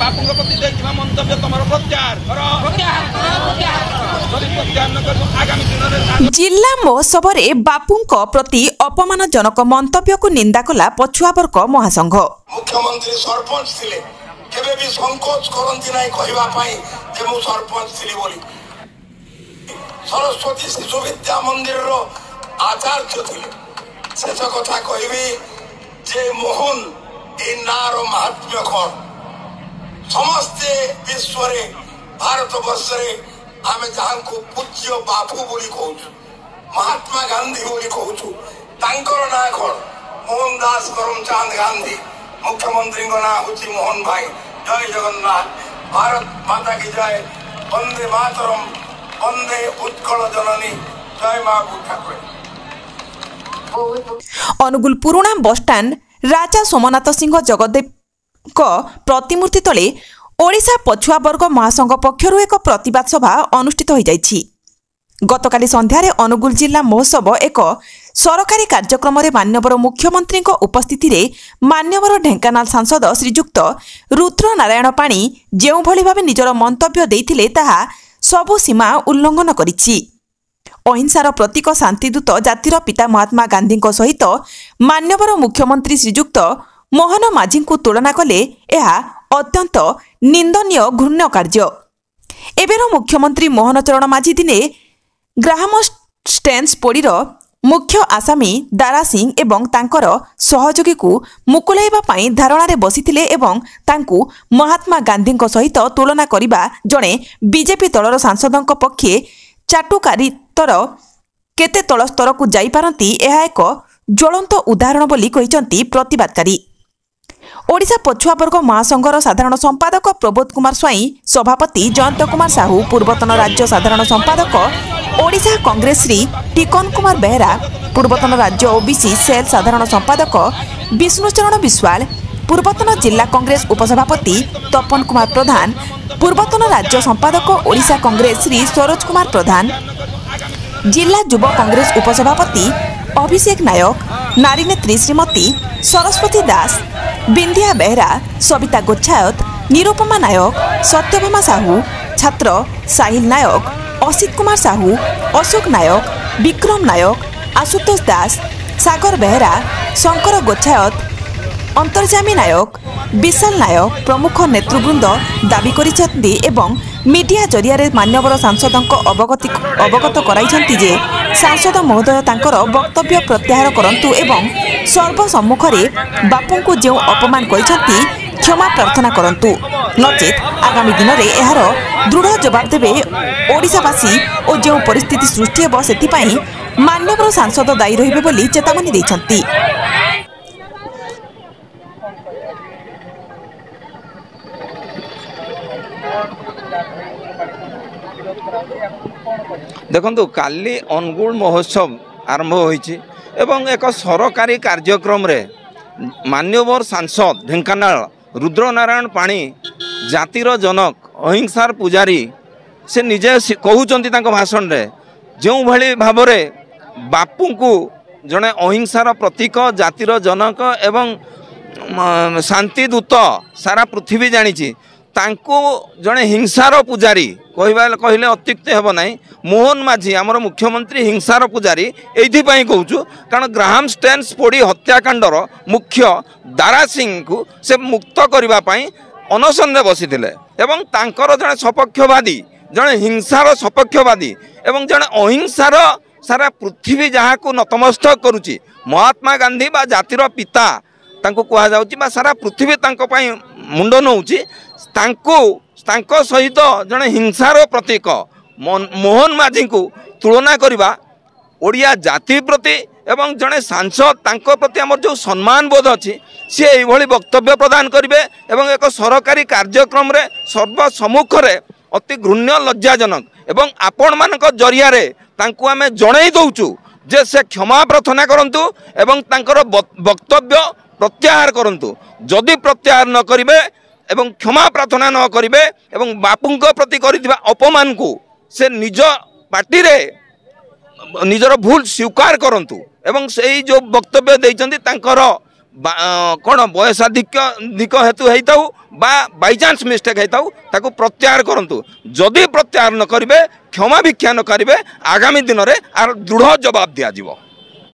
बापूଙ୍କ ପ୍ରତି ଦେଇଥିବା ମନ୍ତବ୍ୟ ତମର ପ୍ରତ୍ୟାହାର କର ଯଦି ପ୍ରତ୍ୟାହାର ନ କରିବ ଆଗାମୀ ଦିନରେ जिला महोत्सव बापूंक प्रति अपमानजनक मंतव्य को निंदा कला पछुआवर्ग महासंघ। मुख्यमंत्री सरपंच थिले केबे भी संकोच करंती नाही कहवा पाई जे मु सरपंच थिली बोली सरस्वती शिशु विद्या मंदिर रो आचार्य थिले शेष कथा कहबी जे मोहन ए नार महात्म्य कोन समस्ते विश्व रे भारत वर्ष रे आमे जहां को पूज्य बापू बोली कहू महात्मा गांधी बोली कहू तांकर ना कोन मोहनदास करमचंद गांधी मुख्यमंत्री ना होची मोहन भाई। जय जगन्नाथ भारत माता की जय वंदे मातरम वंदे उत्कल जननी जय मां ठाकुर। अनुगुल पुराणा बसस्टाण्ड राजा सोमनाथ सिंह जगदेव प्रतिमूर्ति तले ओडिशा पछुआवर्ग महासंघ पक्षरु एक प्रतिवाद सभा अनुष्ठित हो जाइछि। गतकाली संध्यारे अनुगुल जिला महोत्सव एक सरकारी कार्यक्रम रे मान्यवर मुख्यमंत्री उपस्थिति रे मान्यवर ढेंकानाल सांसद श्रीजुक्त रुद्र नारायण पाणी जेउ भली भाबे निजर मंतव्य देइथिले ताहा सबु सीमा उल्लंघन करिछि। अहिंसार प्रतीक शांतिदूत जातिर पिता महात्मा गांधी सहित मान्यवर मुख्यमंत्री श्रीजुक्त मोहन माझी तुलना कले यह अत्यंत निंदनीय घृण्य कार्य। एबेर मुख्यमंत्री मोहन चरण माझी दिने ग्राहम स्टेन्स पोड़ीर मुख्य आसामी दारा सिंह एवं तांकर सहयोगी को मुकुलाइबा पाई धारणा बसिथिले एवं तांकु महात्मा गांधी सहित तुलना करिबा जणे बीजेपी दलर सांसदों पक्षे चाटुकारितर केते तल स्तर को जाई पारंती यह एक ज्वलंत उदाहरण बोली कहिसंती प्रतिवादकारी। ओडिशा पछुआवर्ग महासंघर साधारण संपादक प्रबोध कुमार स्वाई, सभापति जयंत कुमार साहू, पूर्वतन राज्य साधारण संपादक ओडिशा कांग्रेस श्री टिकन कुमार बेहरा, पूर्वतन राज्य ओबीसी सेल साधारण संपादक विष्णुचरण विश्वाल, पूर्वतन जिला कांग्रेस उपसभापति तपन कुमार प्रधान, पूर्वतन राज्य संपादक ओडिशा कांग्रेस श्री सरोज कुमार प्रधान, जिला युवा कांग्रेस उपसभापति अभिषेक नायक, नारी नेत्री श्रीमती सरस्वती दास, बिंदिया बेहरा, सविता गोच्छायत, निरुपमा नायक, सत्यभामा साहू, छात्र साहिल नायक, असित कुमार साहू, अशोक नायक, विक्रम नायक, आशुतोष दास, सागर बेहरा, शंकर गोच्छायत, अंतर्जामी नायक, विशाल नायक प्रमुख नेतृवृंद दाबी करिसेंती एवं मीडिया जरिया मान्यवर सांसदों अवगत कराइछंती जे सांसद महोदय तांकर वक्तव्य प्रत्याहार करंतु एवं सर्वसम्मुख में बापू को जो अपमान करिसेंती क्षमा प्रार्थना करंतु नचेत आगामी दिन में यार दृढ़ जवाब देवे ओडिशावासी और जो परिस्थिति सृष्टि हेब सेथिपाई मान्यवर सांसद दायी रहिबे बोली चेतावनी दैछंती। देखु काली अनुगुल महोत्सव आरंभ होइछि एवं एक सरकारी कार्यक्रम रे मान्यवर सांसद ढेंकानाल रुद्र नारायण पाणी जातिर जनक अहिंसार पुजारी से निजे कहउचंती तांको भाषण रे जो भली भाबरे बापू को जने अहिंसार प्रतीक जातिर जनक एवं शांति दूत सारा पृथ्वी जानी तांको जने हिंसार पुजारी कहले अत्युक्ति हेब ना। मोहन माझी आमर मुख्यमंत्री हिंसार पुजारी एइथिपाई कहूँ कारण ग्राहम स्टेन्स पोड़ी हत्याकांडर मुख्य दारा सिंह को से मुक्त करने अनशन में बसी एवं तांकर जने सपक्षवादी जने हिंसार सपक्षवादी एवं जने अहिंसार सारा पृथ्वी जहाँ को नतमस्तक करुच्ची महात्मा गांधी बा जातिर पिता तांको कहा जाउची बा सारा पृथ्वी तांको पई मुंड नउची तांको सहित जने हिंसार प्रतीक मोहन माझी को तुलना करवा ओडिया जाति प्रति एवं जने सांसद तांको प्रति आमर जो सम्मान बोध अच्छी सी यही वक्तव्य प्रदान करेंगे एवं एक सरकारी कार्यक्रम रे सर्वसम्मुख रे अति घृण्य लज्जाजनक एवं आपण मान जरिया तांको आमे जणई दउचु जे से क्षमा प्रार्थना करंतु एवं तांकर वक्तव्य प्रत्याहार करंतु। जदि प्रत्याहार न करिवे एवं क्षमा प्रार्थना न करिवे एवं बापू प्रति करिथिबा अपमान को से निज पार्टी रे निजर भूल स्वीकार करंतु एवं सेही जो वक्तव्य देइचंती तांकर କ'ଣ ବୟସାଧିକ ହେତୁ ହେଇଥାଉ ବା ବାଇଚାନ୍ସ ମିଷ୍ଟେକ୍ ହେଇଥାଉ ତାକୁ ପ୍ରତ୍ୟାହାର କରନ୍ତୁ। ଯଦି ପ୍ରତ୍ୟାହାର ନ କରିବେ, କ୍ଷମା ଭିକ୍ଷା ନ କରିବେ, ଆଗାମୀ ଦିନରେ ଆର ଦୃଢ଼ ଜବାବ ଦିଆଯିବ।